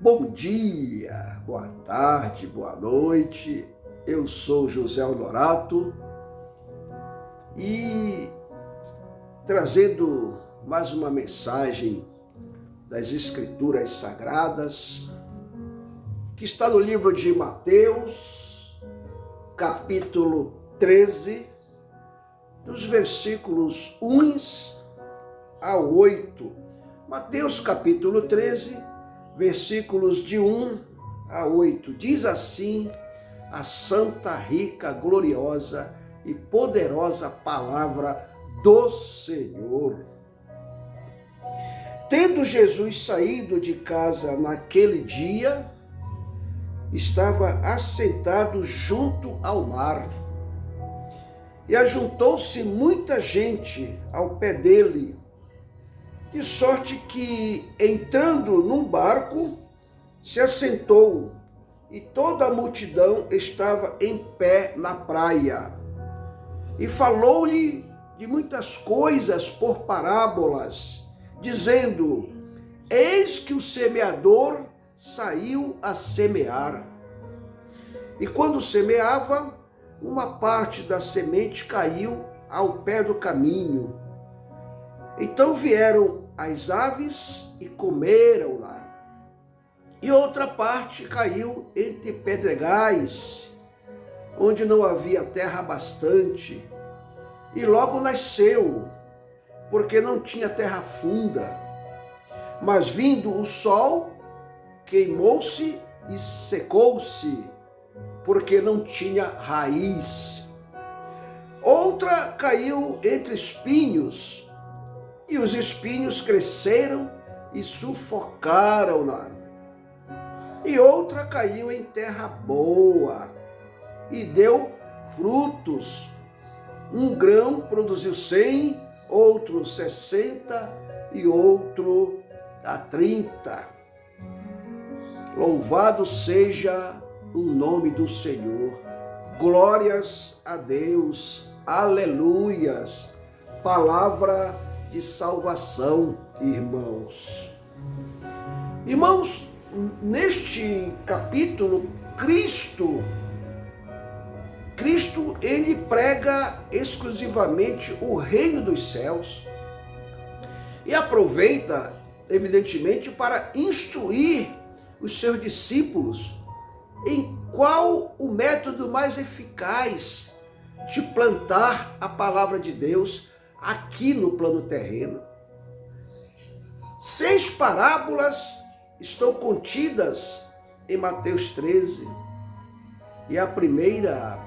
Bom dia, boa tarde, boa noite. Eu sou José Honorato e trazendo mais uma mensagem das Escrituras Sagradas que está no livro de Mateus, capítulo 13, dos versículos 1 a 8. Mateus, capítulo 13, versículos de 1 a 8. Diz assim a santa, rica, gloriosa e poderosa palavra do Senhor. Tendo Jesus saído de casa naquele dia, estava assentado junto ao mar. E ajuntou-se muita gente ao pé dele, de sorte que, entrando num barco, se assentou, e toda a multidão estava em pé na praia. E falou-lhe de muitas coisas por parábolas, dizendo: Eis que o semeador saiu a semear. E quando semeava, uma parte da semente caiu ao pé do caminho. Então vieram as aves e comeram-la. E outra parte caiu entre pedregais, onde não havia terra bastante. E logo nasceu, porque não tinha terra funda. Mas vindo o sol, queimou-se e secou-se, porque não tinha raiz. Outra caiu entre espinhos, e os espinhos cresceram e sufocaram-na. E outra caiu em terra boa, e deu frutos. Um grão produziu 100, outro 60 e outro a 30. Louvado seja o nome do Senhor. Glórias a Deus. Aleluias. Palavra de salvação, irmãos. Irmãos, neste capítulo, Cristo, ele prega exclusivamente o reino dos céus e aproveita, evidentemente, para instruir os seus discípulos em qual o método mais eficaz de plantar a palavra de Deus aqui no plano terreno. 6 parábolas estão contidas em Mateus 13. E a primeira,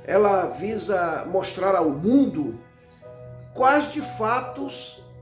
ela visa mostrar ao mundo quais de fato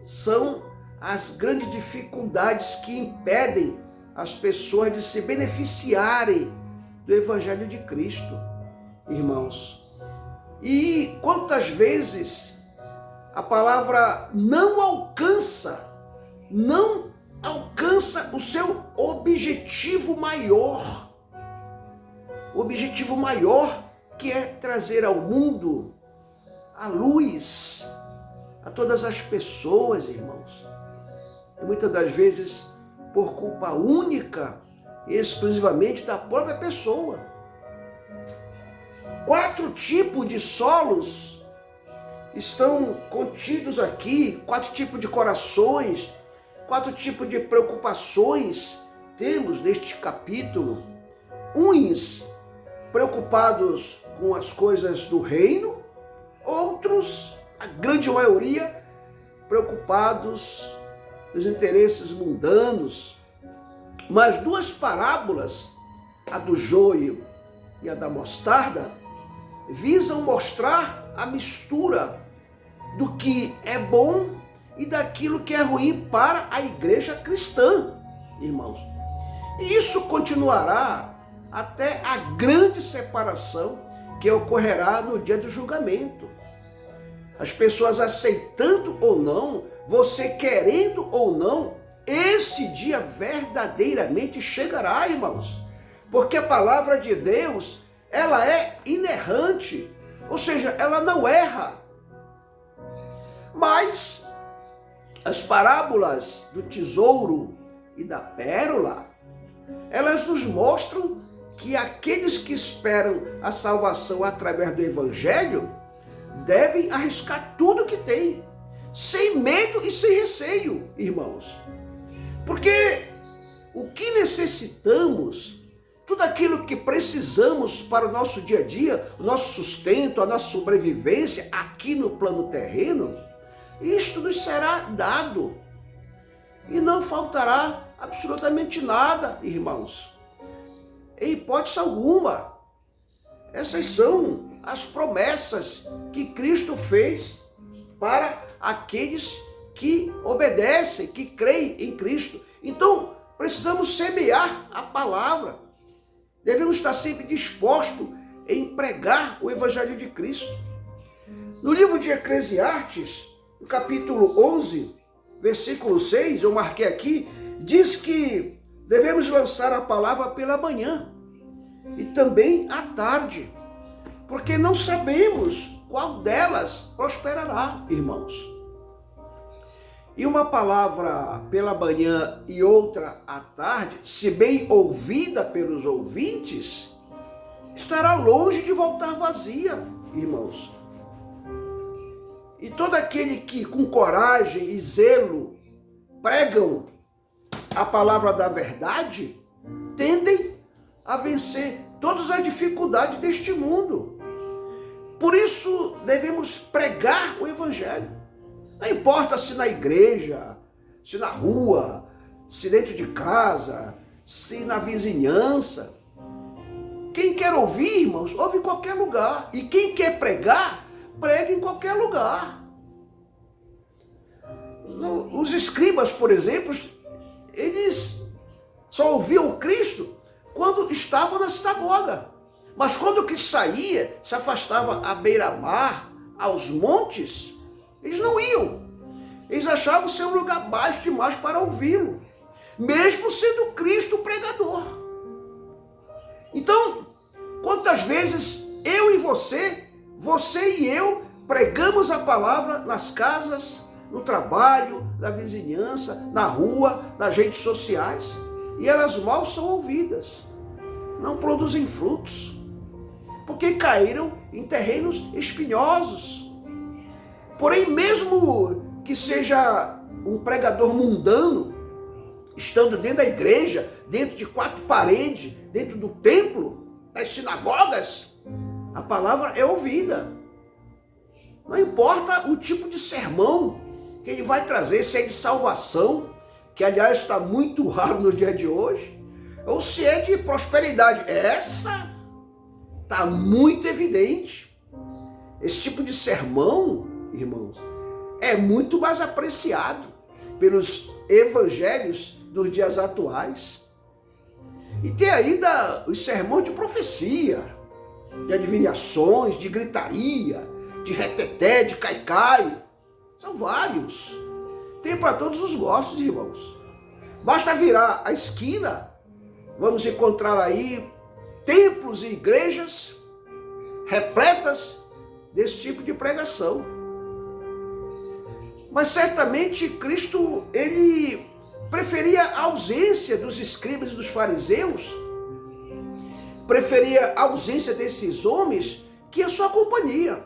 são as grandes dificuldades que impedem as pessoas de se beneficiarem do Evangelho de Cristo, irmãos. E quantas vezes a palavra não alcança o seu objetivo maior. O objetivo maior, que é trazer ao mundo a luz a todas as pessoas, irmãos. E muitas das vezes por culpa única e exclusivamente da própria pessoa. 4 tipos de solos estão contidos aqui, 4 tipos de corações, 4 tipos de preocupações temos neste capítulo. Uns preocupados com as coisas do reino, outros, a grande maioria, preocupados com os interesses mundanos. Mas 2 parábolas, a do joio e a da mostarda, visam mostrar a mistura do que é bom e daquilo que é ruim para a igreja cristã, irmãos. E isso continuará até a grande separação que ocorrerá no dia do julgamento. As pessoas aceitando ou não, você querendo ou não, esse dia verdadeiramente chegará, irmãos. Porque a palavra de Deus, ela é inerrante, ou seja, ela não erra. Mas as parábolas do tesouro e da pérola, elas nos mostram que aqueles que esperam a salvação através do Evangelho devem arriscar tudo que têm, sem medo e sem receio, irmãos. Porque o que necessitamos, tudo aquilo que precisamos para o nosso dia a dia, o nosso sustento, a nossa sobrevivência aqui no plano terreno, isto nos será dado. E não faltará absolutamente nada, irmãos. Em hipótese alguma. Essas são as promessas que Cristo fez para aqueles que obedecem, que creem em Cristo. Então, precisamos semear a palavra. Devemos estar sempre dispostos em pregar o Evangelho de Cristo. No livro de Eclesiastes, no capítulo 11, versículo 6, eu marquei aqui, diz que devemos lançar a palavra pela manhã e também à tarde, porque não sabemos qual delas prosperará, irmãos. E uma palavra pela manhã e outra à tarde, se bem ouvida pelos ouvintes, estará longe de voltar vazia, irmãos. E todo aquele que com coragem e zelo pregam a palavra da verdade, tendem a vencer todas as dificuldades deste mundo. Por isso devemos pregar o Evangelho. Não importa se na igreja, se na rua, se dentro de casa, se na vizinhança. Quem quer ouvir, irmãos, ouve em qualquer lugar. E quem quer pregar, prega em qualquer lugar. Os escribas, por exemplo, eles só ouviam Cristo quando estavam na sinagoga. Mas quando o Cristo saía, se afastava à beira-mar, aos montes, eles não iam. Eles achavam ser um lugar baixo demais para ouvi-lo, mesmo sendo Cristo o pregador. Então, quantas vezes eu e você e eu, pregamos a palavra nas casas, no trabalho, na vizinhança, na rua, nas redes sociais, e elas mal são ouvidas, não produzem frutos, porque caíram em terrenos espinhosos. Porém, mesmo que seja um pregador mundano, estando dentro da igreja, dentro de quatro paredes, dentro do templo, das sinagogas, a palavra é ouvida. Não importa o tipo de sermão que ele vai trazer, se é de salvação, que aliás está muito raro nos dias de hoje, ou se é de prosperidade. Essa está muito evidente. Esse tipo de sermão, irmãos, é muito mais apreciado pelos evangelhos dos dias atuais. E tem ainda os sermões de profecia, de adivinhações, de gritaria, de reteté, de caicai. São vários. Tem para todos os gostos, irmãos. Basta virar a esquina, vamos encontrar aí templos e igrejas repletas desse tipo de pregação. Mas certamente Cristo, ele preferia a ausência dos escribas e dos fariseus, preferia a ausência desses homens que a sua companhia.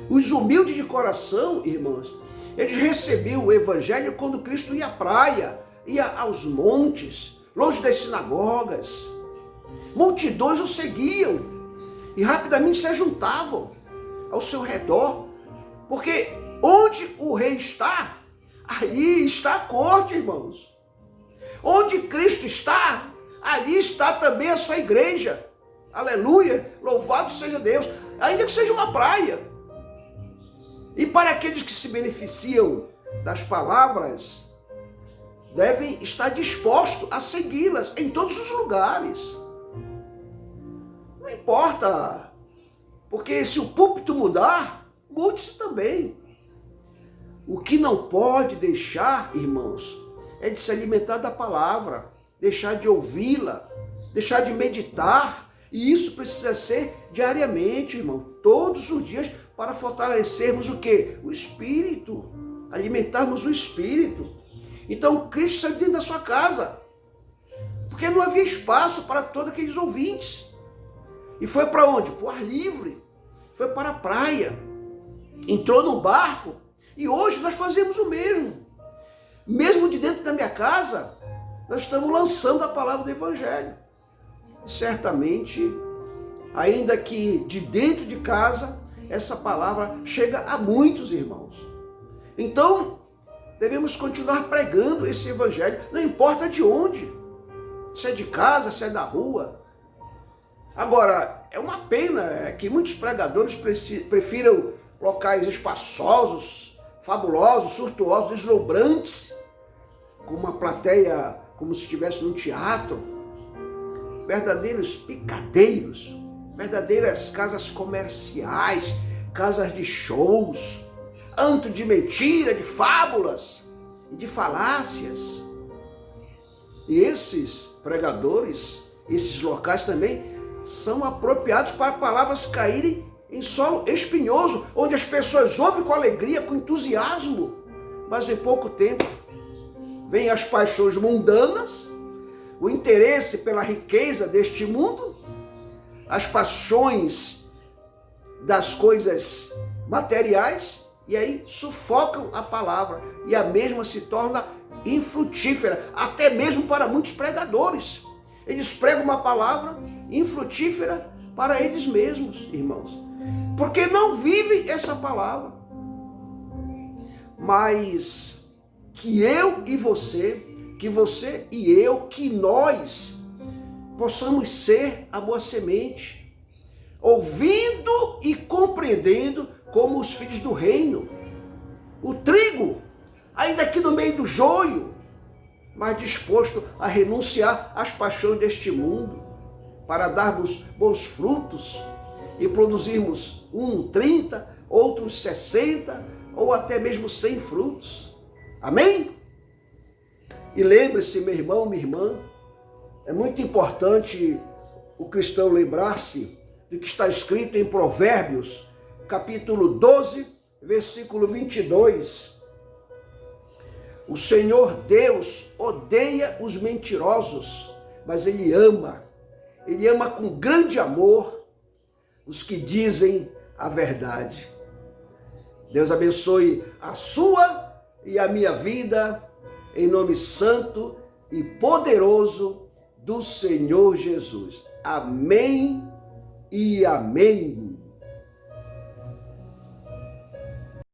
Os humildes de coração, irmãos, eles recebiam o evangelho quando Cristo ia à praia, ia aos montes, longe das sinagogas. Multidões o seguiam e rapidamente se ajuntavam ao seu redor, porque onde o rei está, ali está a corte, irmãos. Onde Cristo está, ali está também a sua igreja. Aleluia, louvado seja Deus, ainda que seja uma praia. E para aqueles que se beneficiam das palavras, devem estar dispostos a segui-las em todos os lugares. Não importa, porque se o púlpito mudar, mude-se também. O que não pode deixar, irmãos, é de se alimentar da palavra, deixar de ouvi-la, deixar de meditar. E isso precisa ser diariamente, irmão, todos os dias, para fortalecermos o quê? O Espírito, alimentarmos o Espírito. Então, Cristo saiu dentro da sua casa. porque não havia espaço para todos aqueles ouvintes. E foi para onde? Para o ar livre, foi para a praia, entrou no barco, e hoje nós fazemos o mesmo. Mesmo de dentro da minha casa, nós estamos lançando a palavra do Evangelho. Certamente, ainda que de dentro de casa, essa palavra chega a muitos irmãos. Então, devemos continuar pregando esse Evangelho, não importa de onde, se é de casa, se é da rua. Agora, é uma pena que muitos pregadores prefiram locais espaçosos, fabulosos, surtuosos, deslumbrantes, com uma plateia como se estivesse num teatro, verdadeiros picadeiros, verdadeiras casas comerciais, casas de shows, antro de mentira, de fábulas e de falácias. E esses pregadores, esses locais também são apropriados para palavras caírem em solo espinhoso, onde as pessoas ouvem com alegria, com entusiasmo, mas em pouco tempo vêm as paixões mundanas, o interesse pela riqueza deste mundo, as paixões das coisas materiais, e aí sufocam a palavra, e a mesma se torna infrutífera, até mesmo para muitos pregadores. Eles pregam uma palavra infrutífera para eles mesmos, irmãos, porque não vivem essa palavra. Mas que eu e você, que você e eu, que nós possamos ser a boa semente, ouvindo e compreendendo como os filhos do reino. O trigo, ainda aqui no meio do joio, mas disposto a renunciar às paixões deste mundo, para darmos bons frutos e produzirmos 30, outros 60, ou até mesmo 100 frutos. Amém? E lembre-se, meu irmão, minha irmã, é muito importante o cristão lembrar-se do que está escrito em Provérbios, capítulo 12, versículo 22. O Senhor Deus odeia os mentirosos, mas Ele ama com grande amor os que dizem a verdade. Deus abençoe a sua e a minha vida, em nome santo e poderoso do Senhor Jesus. Amém e amém.